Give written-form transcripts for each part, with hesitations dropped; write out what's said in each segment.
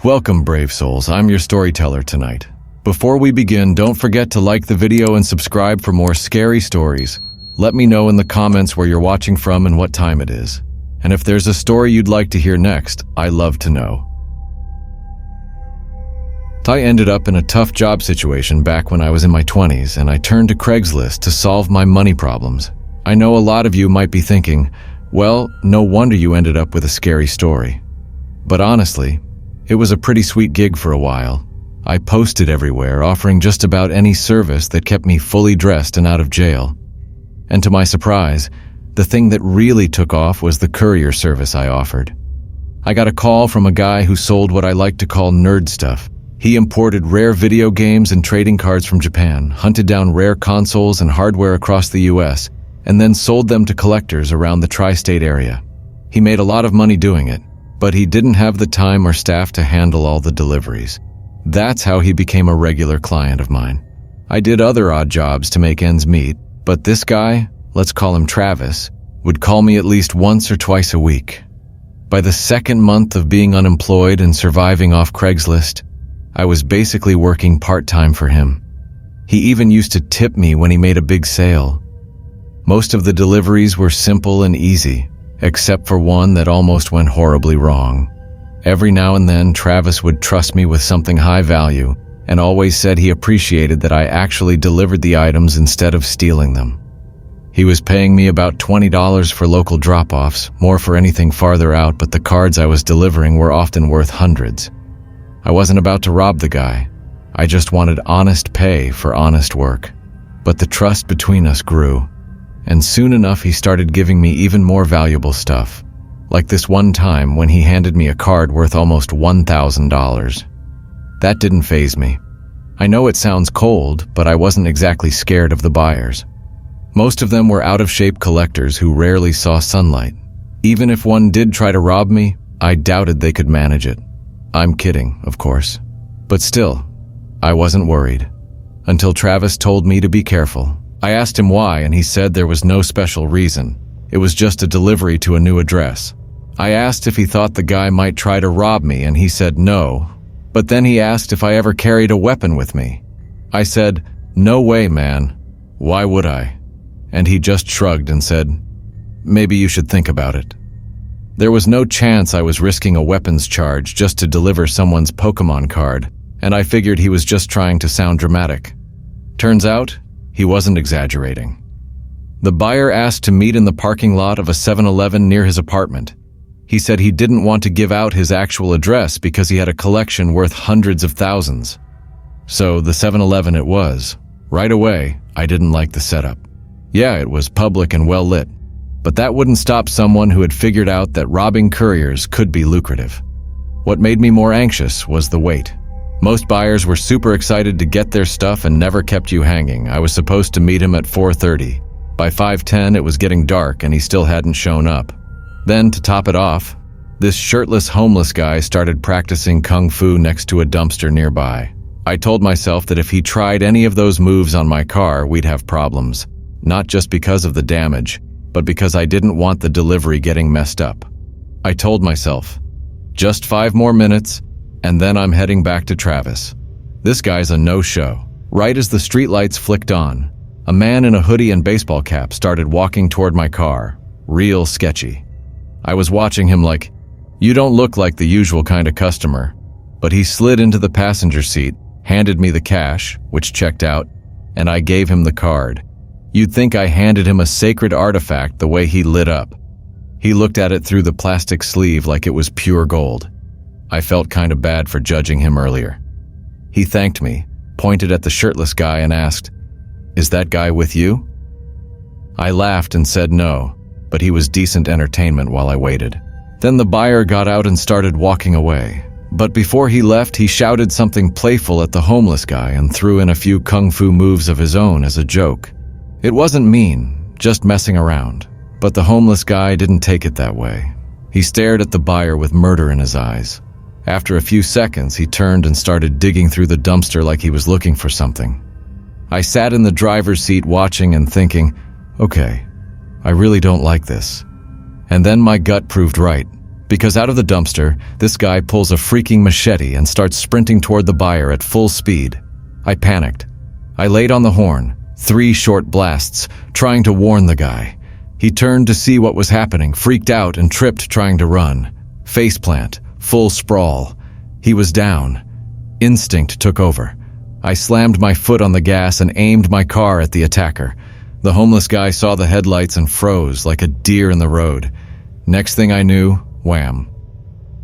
Welcome, brave souls. I'm your storyteller tonight. Before we begin, don't forget to like the video and subscribe for more scary stories. Let me know in the comments where you're watching from and what time it is. And if there's a story you'd like to hear next, I love to know. I ended up in a tough job situation back when I was in my 20s, and I turned to Craigslist to solve my money problems. I know a lot of you might be thinking, well, no wonder you ended up with a scary story. But honestly, it was a pretty sweet gig for a while. I posted everywhere, offering just about any service that kept me fully dressed and out of jail. And to my surprise, the thing that really took off was the courier service I offered. I got a call from a guy who sold what I like to call nerd stuff. He imported rare video games and trading cards from Japan, hunted down rare consoles and hardware across the US, and then sold them to collectors around the tri-state area. He made a lot of money doing it, but he didn't have the time or staff to handle all the deliveries. That's how he became a regular client of mine. I did other odd jobs to make ends meet, but this guy, let's call him Travis, would call me at least once or twice a week. By the second month of being unemployed and surviving off Craigslist, I was basically working part-time for him. He even used to tip me when he made a big sale. Most of the deliveries were simple and easy, except for one that almost went horribly wrong. Every now and then, Travis would trust me with something high value and always said he appreciated that I actually delivered the items instead of stealing them. He was paying me about $20 for local drop-offs, more for anything farther out, but the cards I was delivering were often worth hundreds. I wasn't about to rob the guy. I just wanted honest pay for honest work. But the trust between us grew, and soon enough he started giving me even more valuable stuff. Like this one time when he handed me a card worth almost $1,000. That didn't faze me. I know it sounds cold, but I wasn't exactly scared of the buyers. Most of them were out-of-shape collectors who rarely saw sunlight. Even if one did try to rob me, I doubted they could manage it. I'm kidding, of course. But still, I wasn't worried. Until Travis told me to be careful. I asked him why, and he said there was no special reason. It was just a delivery to a new address. I asked if he thought the guy might try to rob me, and he said no. But then he asked if I ever carried a weapon with me. I said, "No way, man. Why would I?" And he just shrugged and said, "Maybe you should think about it." There was no chance I was risking a weapons charge just to deliver someone's Pokemon card, and I figured he was just trying to sound dramatic. Turns out, he wasn't exaggerating. The buyer asked to meet in the parking lot of a 7-Eleven near his apartment. He said he didn't want to give out his actual address because he had a collection worth hundreds of thousands. So the 7-Eleven it was. Right away, I didn't like the setup. Yeah, it was public and well lit, but that wouldn't stop someone who had figured out that robbing couriers could be lucrative. What made me more anxious was the wait. Most buyers were super excited to get their stuff and never kept you hanging. I was supposed to meet him at 4:30. By 5:10, it was getting dark and he still hadn't shown up. Then, to top it off, this shirtless homeless guy started practicing kung fu next to a dumpster nearby. I told myself that if he tried any of those moves on my car, we'd have problems. Not just because of the damage, but because I didn't want the delivery getting messed up. I told myself, just 5 more minutes, and then I'm heading back to Travis. This guy's a no-show. Right as the streetlights flicked on, a man in a hoodie and baseball cap started walking toward my car. Real sketchy. I was watching him like, you don't look like the usual kind of customer. But he slid into the passenger seat, handed me the cash, which checked out, and I gave him the card. You'd think I handed him a sacred artifact the way he lit up. He looked at it through the plastic sleeve like it was pure gold. I felt kind of bad for judging him earlier. He thanked me, pointed at the shirtless guy and asked, "Is that guy with you?" I laughed and said no, but he was decent entertainment while I waited. Then the buyer got out and started walking away. But before he left, he shouted something playful at the homeless guy and threw in a few kung fu moves of his own as a joke. It wasn't mean, just messing around. But the homeless guy didn't take it that way. He stared at the buyer with murder in his eyes. After a few seconds, he turned and started digging through the dumpster like he was looking for something. I sat in the driver's seat watching and thinking, okay, I really don't like this. And then my gut proved right. Because out of the dumpster, this guy pulls a freaking machete and starts sprinting toward the buyer at full speed. I panicked. I laid on the horn, 3 short blasts, trying to warn the guy. He turned to see what was happening, freaked out and tripped trying to run. Faceplant, full sprawl. He was down. Instinct took over. I slammed my foot on the gas and aimed my car at the attacker. The homeless guy saw the headlights and froze like a deer in the road. Next thing I knew, wham.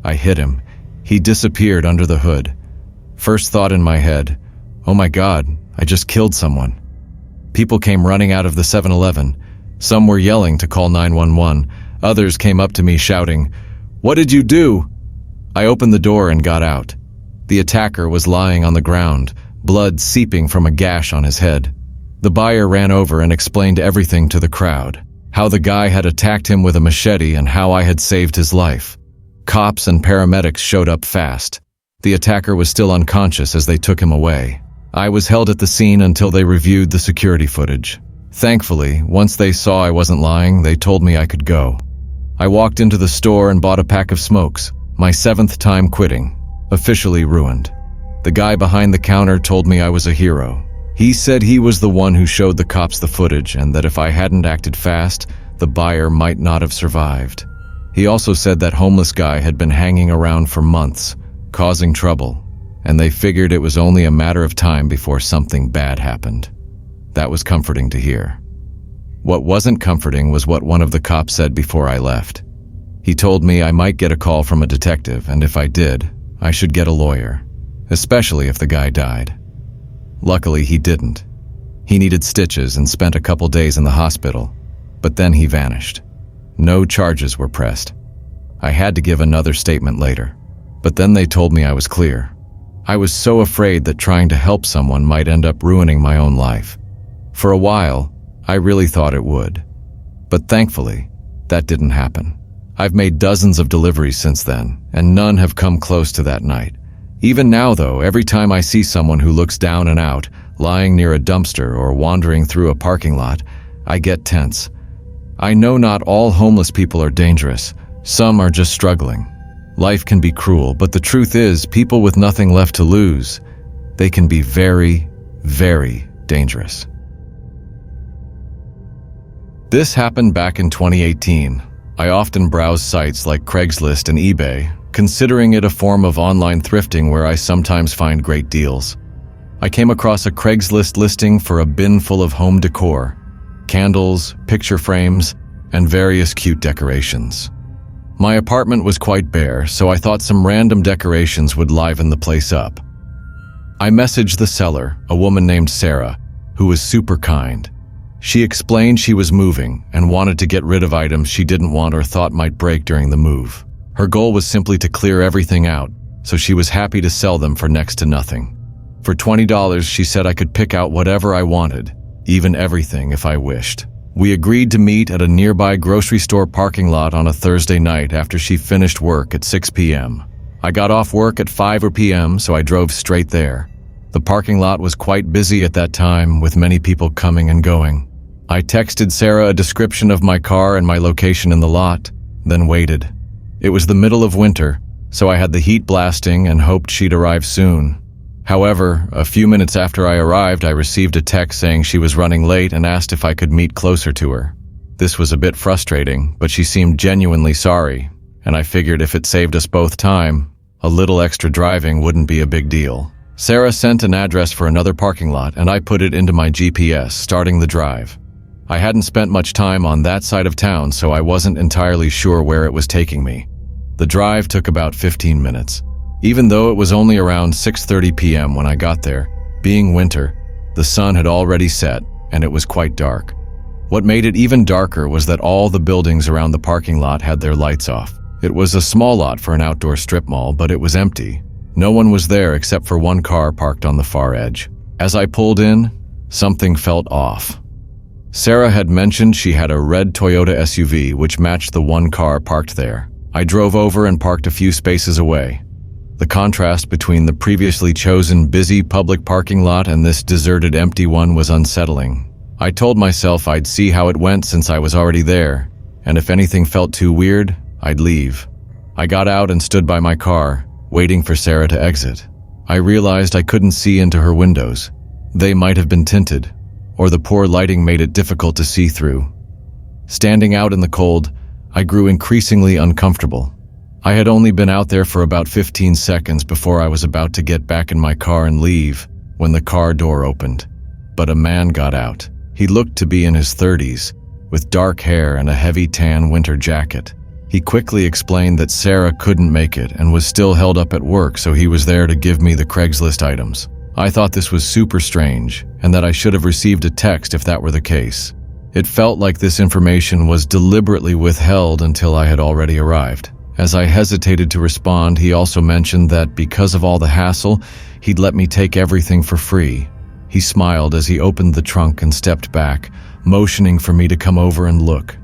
I hit him. He disappeared under the hood. First thought in my head, oh my God, I just killed someone. People came running out of the 7-Eleven. Some were yelling to call 911. Others came up to me shouting, "What did you do?" I opened the door and got out. The attacker was lying on the ground, blood seeping from a gash on his head. The buyer ran over and explained everything to the crowd, how the guy had attacked him with a machete and how I had saved his life. Cops and paramedics showed up fast. The attacker was still unconscious as they took him away. I was held at the scene until they reviewed the security footage. Thankfully, once they saw I wasn't lying, they told me I could go. I walked into the store and bought a pack of smokes, my 7th time quitting, officially ruined. The guy behind the counter told me I was a hero. He said he was the one who showed the cops the footage and that if I hadn't acted fast, the buyer might not have survived. He also said that homeless guy had been hanging around for months, causing trouble, and they figured it was only a matter of time before something bad happened. That was comforting to hear. What wasn't comforting was what one of the cops said before I left. He told me I might get a call from a detective, and if I did, I should get a lawyer, especially if the guy died. Luckily, he didn't. He needed stitches and spent a couple days in the hospital, but then he vanished. No charges were pressed. I had to give another statement later, but then they told me I was clear. I was so afraid that trying to help someone might end up ruining my own life. For a while, I really thought it would. But thankfully, that didn't happen. I've made dozens of deliveries since then, and none have come close to that night. Even now, though, every time I see someone who looks down and out, lying near a dumpster or wandering through a parking lot, I get tense. I know not all homeless people are dangerous. Some are just struggling. Life can be cruel, but the truth is, people with nothing left to lose, they can be very, very dangerous. This happened back in 2018. I often browse sites like Craigslist and eBay, considering it a form of online thrifting where I sometimes find great deals. I came across a Craigslist listing for a bin full of home decor, candles, picture frames, and various cute decorations. My apartment was quite bare, so I thought some random decorations would liven the place up. I messaged the seller, a woman named Sarah, who was super kind. She explained she was moving and wanted to get rid of items she didn't want or thought might break during the move. Her goal was simply to clear everything out, so she was happy to sell them for next to nothing. For $20, she said I could pick out whatever I wanted, even everything if I wished. We agreed to meet at a nearby grocery store parking lot on a Thursday night after she finished work at 6 p.m. I got off work at 5 p.m., so I drove straight there. The parking lot was quite busy at that time, with many people coming and going. I texted Sarah a description of my car and my location in the lot, then waited. It was the middle of winter, so I had the heat blasting and hoped she'd arrive soon. However, a few minutes after I arrived, I received a text saying she was running late and asked if I could meet closer to her. This was a bit frustrating, but she seemed genuinely sorry, and I figured if it saved us both time, a little extra driving wouldn't be a big deal. Sarah sent an address for another parking lot, and I put it into my GPS, starting the drive. I hadn't spent much time on that side of town, so I wasn't entirely sure where it was taking me. The drive took about 15 minutes. Even though it was only around 6:30 p.m. when I got there, being winter, the sun had already set, and it was quite dark. What made it even darker was that all the buildings around the parking lot had their lights off. It was a small lot for an outdoor strip mall, but it was empty. No one was there except for one car parked on the far edge. As I pulled in, something felt off. Sarah had mentioned she had a red Toyota SUV which matched the one car parked there. I drove over and parked a few spaces away. The contrast between the previously chosen busy public parking lot and this deserted empty one was unsettling. I told myself I'd see how it went since I was already there, and if anything felt too weird, I'd leave. I got out and stood by my car, waiting for Sarah to exit. I realized I couldn't see into her windows. They might have been tinted, or the poor lighting made it difficult to see through. Standing out in the cold, I grew increasingly uncomfortable. I had only been out there for about 15 seconds before I was about to get back in my car and leave when the car door opened. But a man got out. He looked to be in his 30s, with dark hair and a heavy tan winter jacket. He quickly explained that Sarah couldn't make it and was still held up at work, so he was there to give me the Craigslist items. I thought this was super strange, and that I should have received a text if that were the case. It felt like this information was deliberately withheld until I had already arrived. As I hesitated to respond, he also mentioned that because of all the hassle, he'd let me take everything for free. He smiled as he opened the trunk and stepped back, motioning for me to come over and look.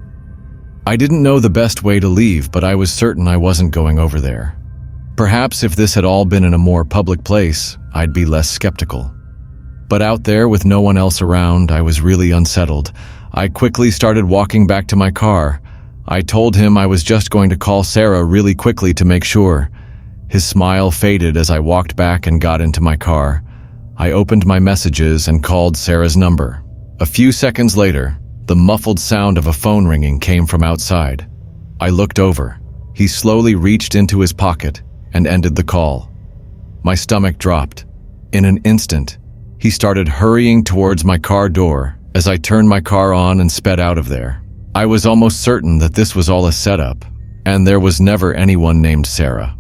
I didn't know the best way to leave, but I was certain I wasn't going over there. Perhaps if this had all been in a more public place, I'd be less skeptical. But out there with no one else around, I was really unsettled. I quickly started walking back to my car. I told him I was just going to call Sarah really quickly to make sure. His smile faded as I walked back and got into my car. I opened my messages and called Sarah's number. A few seconds later, the muffled sound of a phone ringing came from outside. I looked over. He slowly reached into his pocket and ended the call. My stomach dropped. In an instant, he started hurrying towards my car door as I turned my car on and sped out of there. I was almost certain that this was all a setup, and there was never anyone named Sarah.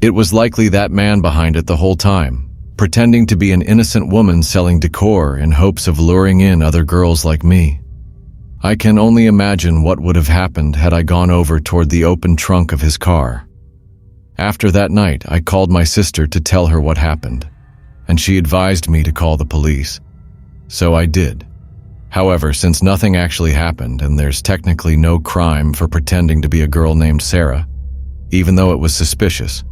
It was likely that man behind it the whole time, pretending to be an innocent woman selling decor in hopes of luring in other girls like me. I can only imagine what would have happened had I gone over toward the open trunk of his car. After that night, I called my sister to tell her what happened, and she advised me to call the police. So I did. However, since nothing actually happened and there's technically no crime for pretending to be a girl named Sarah, even though it was suspicious,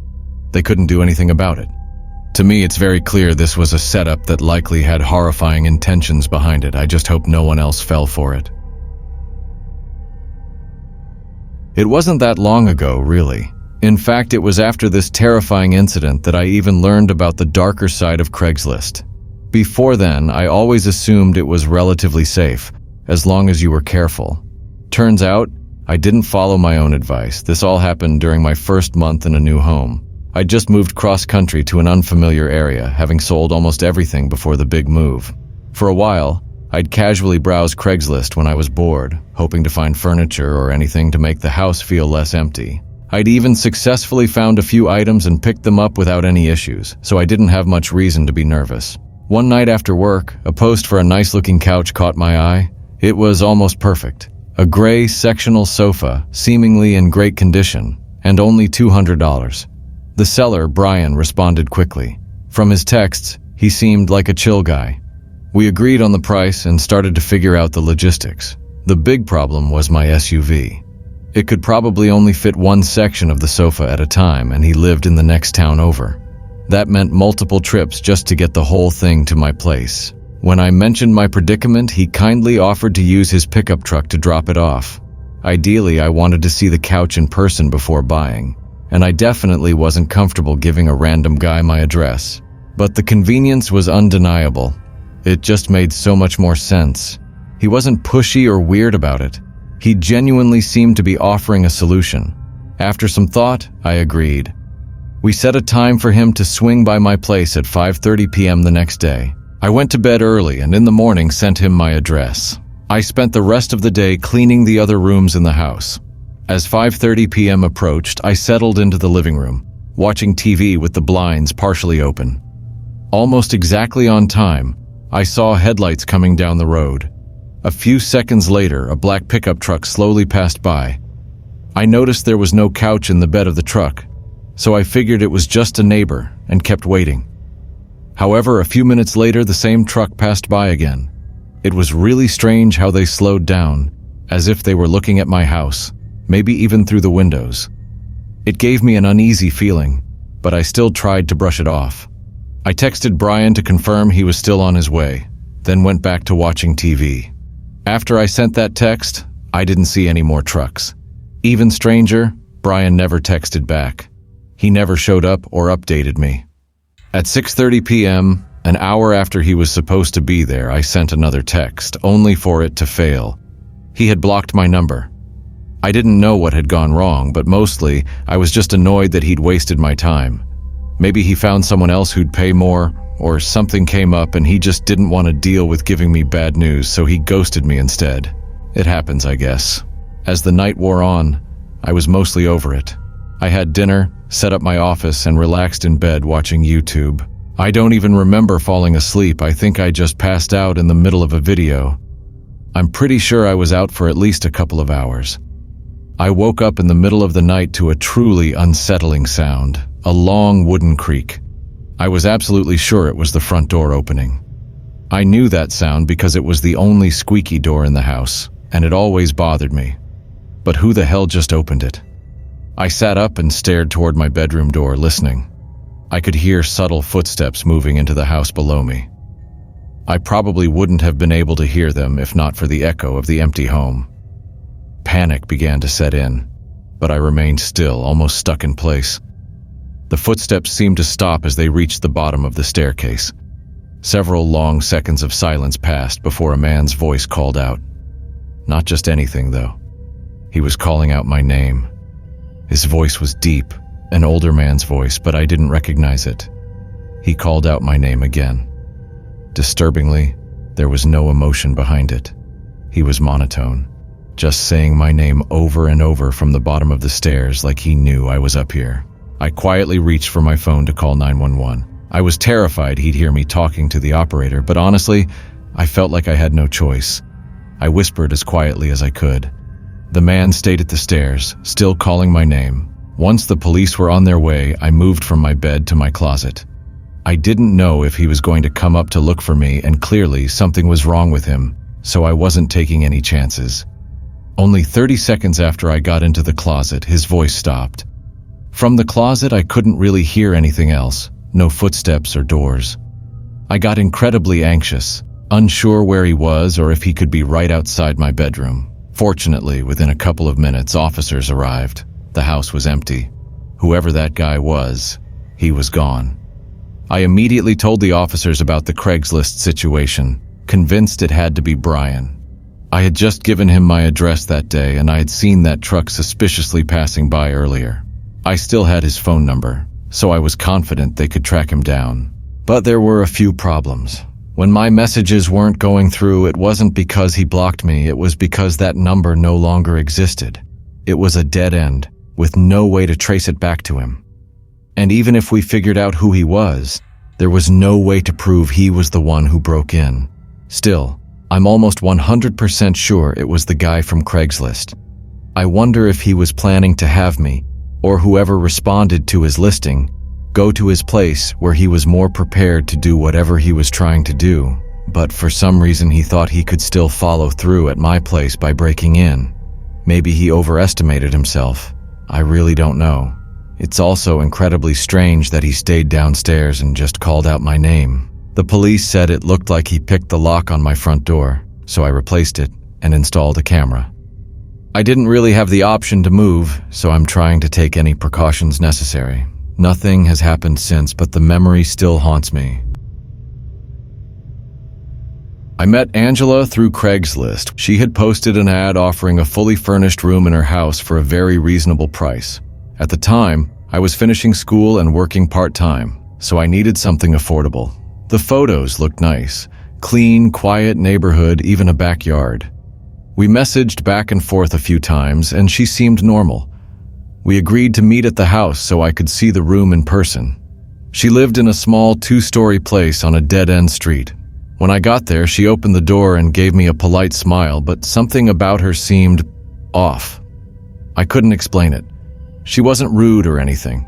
they couldn't do anything about it. To me, it's very clear this was a setup that likely had horrifying intentions behind it. I just hope no one else fell for it. It wasn't that long ago, really. In fact, it was after this terrifying incident that I even learned about the darker side of Craigslist. Before then, I always assumed it was relatively safe, as long as you were careful. Turns out, I didn't follow my own advice. This all happened during my first month in a new home. I just moved cross-country to an unfamiliar area, having sold almost everything before the big move. For a while, I'd casually browse Craigslist when I was bored, hoping to find furniture or anything to make the house feel less empty. I'd even successfully found a few items and picked them up without any issues, so I didn't have much reason to be nervous. One night after work, a post for a nice-looking couch caught my eye. It was almost perfect. A gray sectional sofa, seemingly in great condition, and only $200. The seller, Brian, responded quickly. From his texts, he seemed like a chill guy. We agreed on the price and started to figure out the logistics. The big problem was my SUV. It could probably only fit one section of the sofa at a time, and he lived in the next town over. That meant multiple trips just to get the whole thing to my place. When I mentioned my predicament, he kindly offered to use his pickup truck to drop it off. Ideally, I wanted to see the couch in person before buying, and I definitely wasn't comfortable giving a random guy my address. But the convenience was undeniable. It just made so much more sense. He wasn't pushy or weird about it. He genuinely seemed to be offering a solution. After some thought, I agreed. We set a time for him to swing by my place at 5:30 p.m. the next day. I went to bed early and in the morning sent him my address. I spent the rest of the day cleaning the other rooms in the house. As 5:30 p.m. approached, I settled into the living room, watching TV with the blinds partially open. Almost exactly on time, I saw headlights coming down the road. A few seconds later, a black pickup truck slowly passed by. I noticed there was no couch in the bed of the truck, so I figured it was just a neighbor and kept waiting. However, a few minutes later, the same truck passed by again. It was really strange how they slowed down, as if they were looking at my house, maybe even through the windows. It gave me an uneasy feeling, but I still tried to brush it off. I texted Brian to confirm he was still on his way, then went back to watching TV. After I sent that text, I didn't see any more trucks. Even stranger, Brian never texted back. He never showed up or updated me. At 6:30 p.m., an hour after he was supposed to be there, I sent another text, only for it to fail. He had blocked my number. I didn't know what had gone wrong, but mostly I was just annoyed that he'd wasted my time. Maybe he found someone else who'd pay more, or something came up and he just didn't want to deal with giving me bad news, so he ghosted me instead. It happens, I guess. As the night wore on, I was mostly over it. I had dinner, set up my office, and relaxed in bed watching YouTube. I don't even remember falling asleep. I think I just passed out in the middle of a video. I'm pretty sure I was out for at least a couple of hours. I woke up in the middle of the night to a truly unsettling sound, a long wooden creak. I was absolutely sure it was the front door opening. I knew that sound because it was the only squeaky door in the house, and it always bothered me. But who the hell just opened it? I sat up and stared toward my bedroom door, listening. I could hear subtle footsteps moving into the house below me. I probably wouldn't have been able to hear them if not for the echo of the empty home. Panic began to set in, but I remained still, almost stuck in place. The footsteps seemed to stop as they reached the bottom of the staircase. Several long seconds of silence passed before a man's voice called out. Not just anything, though. He was calling out my name. His voice was deep, an older man's voice, but I didn't recognize it. He called out my name again. Disturbingly, there was no emotion behind it. He was monotone, just saying my name over and over from the bottom of the stairs like he knew I was up here. I quietly reached for my phone to call 911. I was terrified he'd hear me talking to the operator, but honestly, I felt like I had no choice. I whispered as quietly as I could. The man stayed at the stairs, still calling my name. Once the police were on their way, I moved from my bed to my closet. I didn't know if he was going to come up to look for me, and clearly something was wrong with him, so I wasn't taking any chances. Only 30 seconds after I got into the closet, his voice stopped. From the closet, I couldn't really hear anything else, no footsteps or doors. I got incredibly anxious, unsure where he was or if he could be right outside my bedroom. Fortunately, within a couple of minutes, officers arrived. The house was empty. Whoever that guy was, he was gone. I immediately told the officers about the Craigslist situation, convinced it had to be Brian. I had just given him my address that day, and I had seen that truck suspiciously passing by earlier. I still had his phone number, so I was confident they could track him down. But there were a few problems. When my messages weren't going through, it wasn't because he blocked me, it was because that number no longer existed. It was a dead end, with no way to trace it back to him. And even if we figured out who he was, there was no way to prove he was the one who broke in. Still, I'm almost 100% sure it was the guy from Craigslist. I wonder if he was planning to have me, or whoever responded to his listing, go to his place where he was more prepared to do whatever he was trying to do, but for some reason he thought he could still follow through at my place by breaking in. Maybe he overestimated himself. I really don't know. It's also incredibly strange that he stayed downstairs and just called out my name. The police said it looked like he picked the lock on my front door, so I replaced it and installed a camera. I didn't really have the option to move, so I'm trying to take any precautions necessary. Nothing has happened since, but the memory still haunts me. I met Angela through Craigslist. She had posted an ad offering a fully furnished room in her house for a very reasonable price. At the time, I was finishing school and working part-time, so I needed something affordable. The photos looked nice. Clean, quiet neighborhood, even a backyard. We messaged back and forth a few times, and she seemed normal. We agreed to meet at the house so I could see the room in person. She lived in a small 2-story place on a dead-end street. When I got there, she opened the door and gave me a polite smile, but something about her seemed off. I couldn't explain it. She wasn't rude or anything.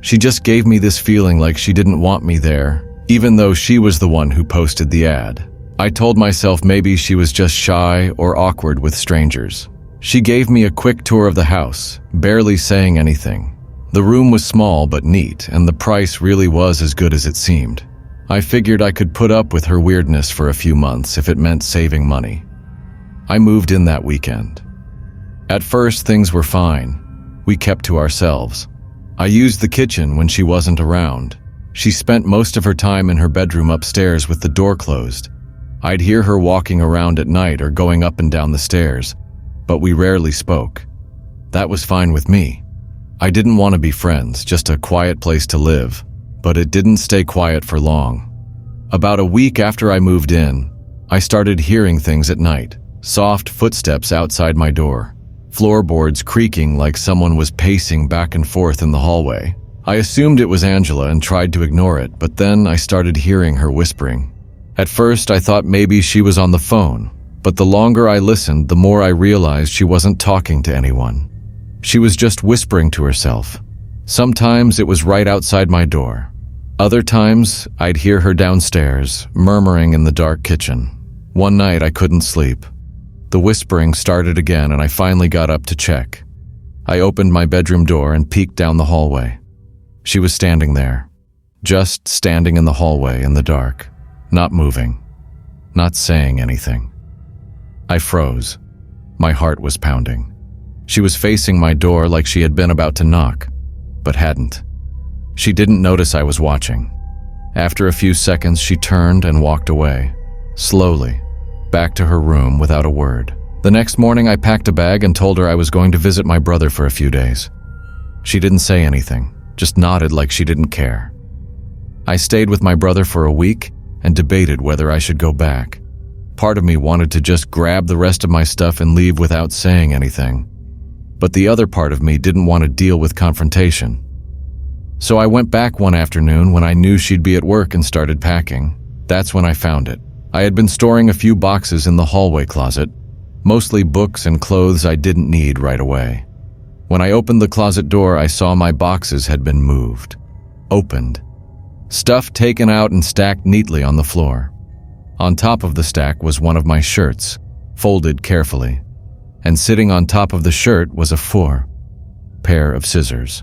She just gave me this feeling like she didn't want me there, even though she was the one who posted the ad. I told myself maybe she was just shy or awkward with strangers. She gave me a quick tour of the house, barely saying anything. The room was small but neat, and the price really was as good as it seemed. I figured I could put up with her weirdness for a few months if it meant saving money. I moved in that weekend. At first, things were fine. we kept to ourselves. I used the kitchen when she wasn't around. She spent most of her time in her bedroom upstairs with the door closed. I'd hear her walking around at night or going up and down the stairs, but we rarely spoke. That was fine with me. I didn't want to be friends, just a quiet place to live, but it didn't stay quiet for long. About a week after I moved in, I started hearing things at night, soft footsteps outside my door, floorboards creaking like someone was pacing back and forth in the hallway. I assumed it was Angela and tried to ignore it, but then I started hearing her whispering. At first, I thought maybe she was on the phone, but the longer I listened, the more I realized she wasn't talking to anyone. She was just whispering to herself. Sometimes it was right outside my door. Other times, I'd hear her downstairs, murmuring in the dark kitchen. One night, I couldn't sleep. The whispering started again, and I finally got up to check. I opened my bedroom door and peeked down the hallway. She was standing there, just standing in the hallway in the dark. Not moving, not saying anything. I froze. My heart was pounding. She was facing my door like she had been about to knock, but hadn't. She didn't notice I was watching. After a few seconds, she turned and walked away, slowly, back to her room without a word. The next morning, I packed a bag and told her I was going to visit my brother for a few days. She didn't say anything, just nodded like she didn't care. I stayed with my brother for a week and debated whether I should go back. Part of me wanted to just grab the rest of my stuff and leave without saying anything. But the other part of me didn't want to deal with confrontation. So I went back one afternoon when I knew she'd be at work and started packing. That's when I found it. I had been storing a few boxes in the hallway closet, mostly books and clothes I didn't need right away. When I opened the closet door, I saw my boxes had been moved, opened. Stuff taken out and stacked neatly on the floor. On top of the stack was one of my shirts, folded carefully. And sitting on top of the shirt was a pair of scissors.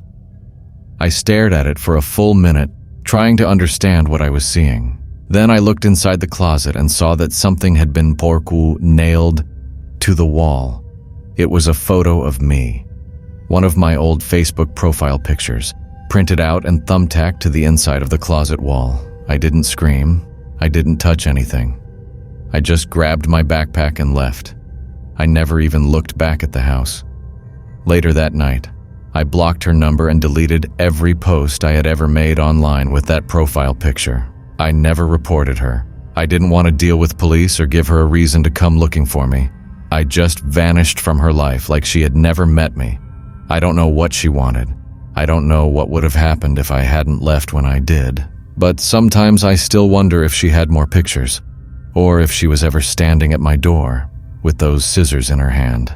I stared at it for a full minute, trying to understand what I was seeing. Then I looked inside the closet and saw that something had been nailed to the wall. It was a photo of me. One of my old Facebook profile pictures, printed out and thumbtacked to the inside of the closet wall. I didn't scream. I didn't touch anything. I just grabbed my backpack and left. I never even looked back at the house. Later that night, I blocked her number and deleted every post I had ever made online with that profile picture. I never reported her. I didn't want to deal with police or give her a reason to come looking for me. I just vanished from her life like she had never met me. I don't know what she wanted. I don't know what would have happened if I hadn't left when I did, but sometimes I still wonder if she had more pictures, or if she was ever standing at my door with those scissors in her hand.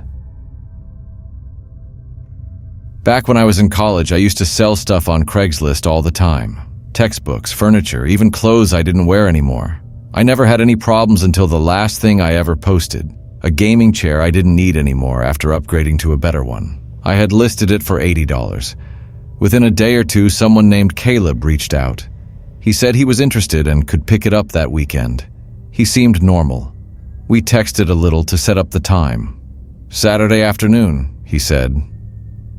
Back when I was in college, I used to sell stuff on Craigslist all the time. Textbooks, furniture, even clothes I didn't wear anymore. I never had any problems until the last thing I ever posted, a gaming chair I didn't need anymore after upgrading to a better one. I had listed it for $80. Within a day or two, someone named Caleb reached out. He said he was interested and could pick it up that weekend. He seemed normal. We texted a little to set up the time. Saturday afternoon, he said.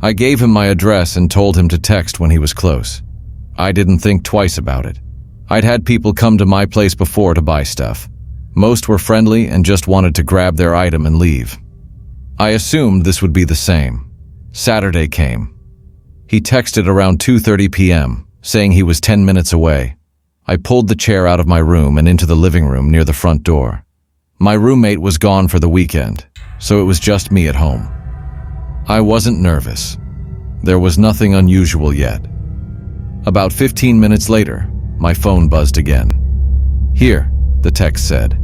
I gave him my address and told him to text when he was close. I didn't think twice about it. I'd had people come to my place before to buy stuff. Most were friendly and just wanted to grab their item and leave. I assumed this would be the same. Saturday came. He texted around 2:30 p.m., saying he was 10 minutes away. I pulled the chair out of my room and into the living room near the front door. My roommate was gone for the weekend, so it was just me at home. I wasn't nervous. There was nothing unusual yet. About 15 minutes later, my phone buzzed again. "Here," the text said.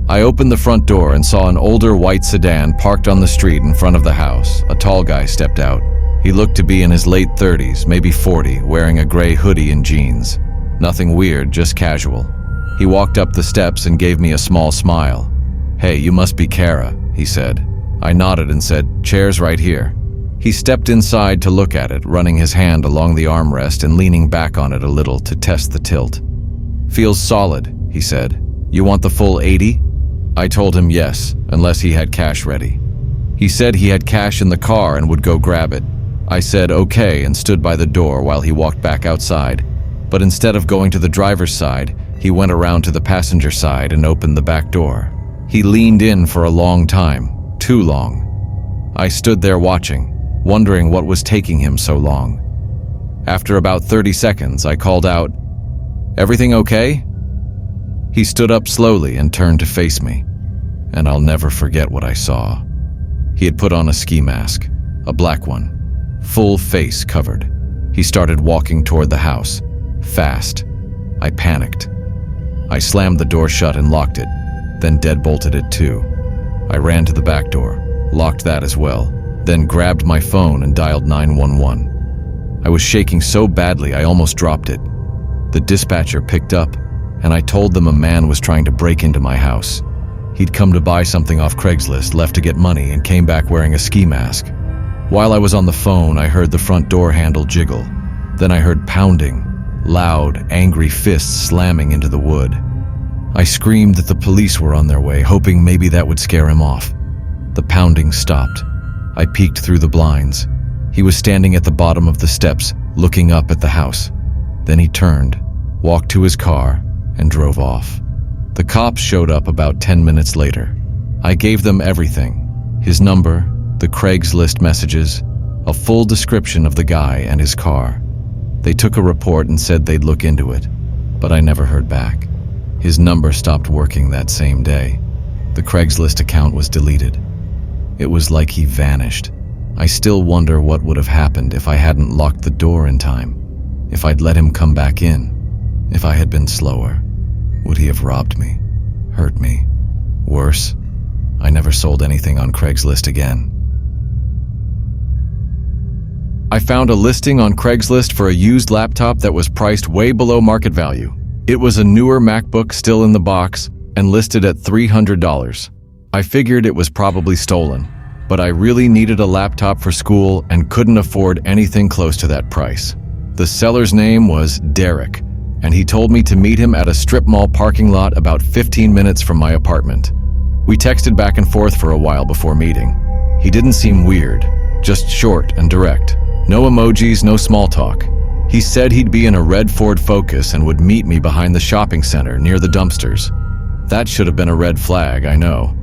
I opened the front door and saw an older white sedan parked on the street in front of the house. A tall guy stepped out. He looked to be in his late 30s, maybe 40, wearing a gray hoodie and jeans. Nothing weird, just casual. He walked up the steps and gave me a small smile. "Hey, you must be Kara," he said. I nodded and said, "Chair's right here." He stepped inside to look at it, running his hand along the armrest and leaning back on it a little to test the tilt. "Feels solid," he said. "You want the full 80? I told him yes, unless he had cash ready. He said he had cash in the car and would go grab it. I said okay and stood by the door while he walked back outside, but instead of going to the driver's side, he went around to the passenger side and opened the back door. He leaned in for a long time, too long. I stood there watching, wondering what was taking him so long. After about 30 seconds, I called out, "Everything okay?" He stood up slowly and turned to face me, and I'll never forget what I saw. He had put on a ski mask, a black one, full face covered. He started walking toward the house, fast. I panicked. I slammed the door shut and locked it, then deadbolted it too. I ran to the back door, locked that as well, then grabbed my phone and dialed 911. I was shaking so badly I almost dropped it. The dispatcher picked up, and I told them a man was trying to break into my house. He'd come to buy something off Craigslist, left to get money, and came back wearing a ski mask. While I was on the phone, I heard the front door handle jiggle. Then I heard pounding, loud, angry fists slamming into the wood. I screamed that the police were on their way, hoping maybe that would scare him off. The pounding stopped. I peeked through the blinds. He was standing at the bottom of the steps, looking up at the house. Then he turned, walked to his car, and drove off. The cops showed up about 10 minutes later. I gave them everything: his number, the Craigslist messages, a full description of the guy and his car. They took a report and said they'd look into it, but I never heard back. His number stopped working that same day. The Craigslist account was deleted. It was like he vanished. I still wonder what would have happened if I hadn't locked the door in time, if I'd let him come back in, if I had been slower. Would he have robbed me? Hurt me? Worse, I never sold anything on Craigslist again. I found a listing on Craigslist for a used laptop that was priced way below market value. It was a newer MacBook still in the box and listed at $300. I figured it was probably stolen, but I really needed a laptop for school and couldn't afford anything close to that price. The seller's name was Derek, and he told me to meet him at a strip mall parking lot about 15 minutes from my apartment. We texted back and forth for a while before meeting. He didn't seem weird, just short and direct. No emojis, no small talk. He said he'd be in a red Ford Focus and would meet me behind the shopping center near the dumpsters. That should have been a red flag, I know.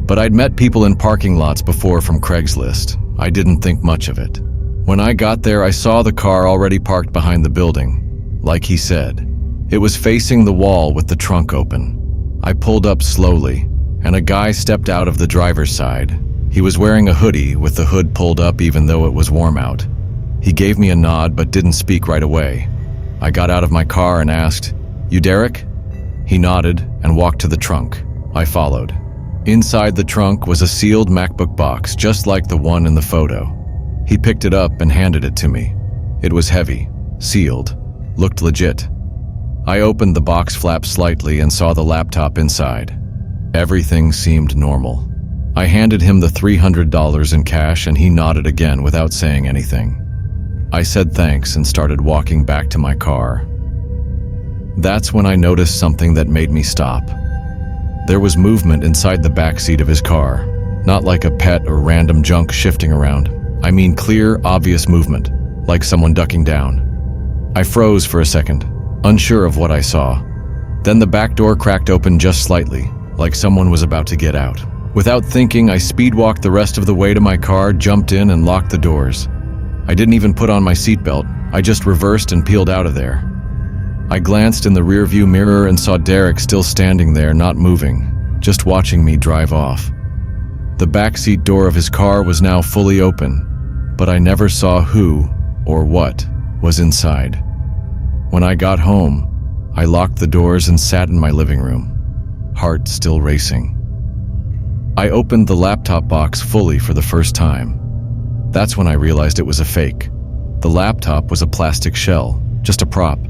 But I'd met people in parking lots before from Craigslist. I didn't think much of it. When I got there, I saw the car already parked behind the building. Like he said, it was facing the wall with the trunk open. I pulled up slowly, and a guy stepped out of the driver's side. He was wearing a hoodie with the hood pulled up even though it was warm out. He gave me a nod but didn't speak right away. I got out of my car and asked, "You Derek?" He nodded and walked to the trunk. I followed. Inside the trunk was a sealed MacBook box, just like the one in the photo. He picked it up and handed it to me. It was heavy, sealed, looked legit. I opened the box flap slightly and saw the laptop inside. Everything seemed normal. I handed him the $300 in cash and he nodded again without saying anything. I said thanks and started walking back to my car. That's when I noticed something that made me stop. There was movement inside the back seat of his car, not like a pet or random junk shifting around. I mean clear, obvious movement, like someone ducking down. I froze for a second, unsure of what I saw. Then the back door cracked open just slightly, like someone was about to get out. Without thinking, I speed-walked the rest of the way to my car, jumped in, and locked the doors. I didn't even put on my seatbelt. I just reversed and peeled out of there. I glanced in the rearview mirror and saw Derek still standing there, not moving, just watching me drive off. The backseat door of his car was now fully open, but I never saw who or what was inside. When I got home, I locked the doors and sat in my living room, heart still racing. I opened the laptop box fully for the first time. That's when I realized it was a fake. The laptop was a plastic shell, just a prop.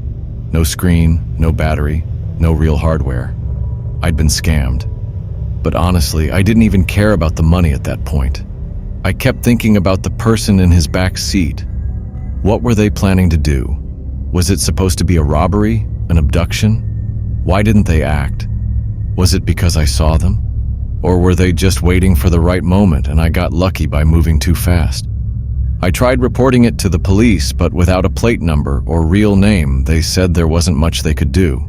No screen, no battery, no real hardware. I'd been scammed. But honestly, I didn't even care about the money at that point. I kept thinking about the person in his back seat. What were they planning to do? Was it supposed to be a robbery? An abduction? Why didn't they act? Was it because I saw them? Or were they just waiting for the right moment and I got lucky by moving too fast? I tried reporting it to the police, but without a plate number or real name, they said there wasn't much they could do.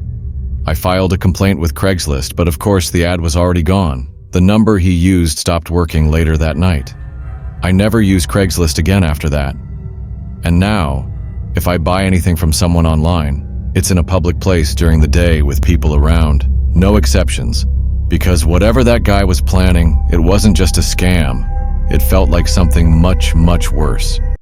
I filed a complaint with Craigslist, but of course the ad was already gone. The number he used stopped working later that night. I never used Craigslist again after that. And now, if I buy anything from someone online, it's in a public place during the day with people around, no exceptions. Because whatever that guy was planning, it wasn't just a scam. It felt like something much, much worse.